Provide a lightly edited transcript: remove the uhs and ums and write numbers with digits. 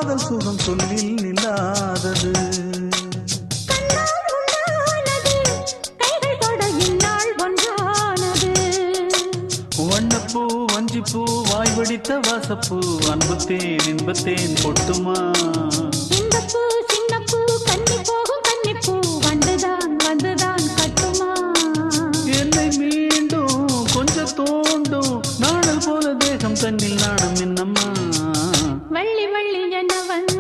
காதல் சுகம் சொல்லில் நில்லாதது. வண்ணப்பூ வஞ்சிப்பூ வாய் வடித்த வாசப்பூ அன்புத்தேன் இன்பத்தேன் பொட்டுமா. இந்த பூ சின்ன பூ கன்னி போகும் கன்னிப்பூ வந்துதான் வந்துதான் கட்டுமா. என்னை மீண்டும் கொஞ்சம் தோண்டும் நாணல் போல தேகம் தன்னில் நாணம் என்னம்மா. வள்ளி வள்ளி என வந்து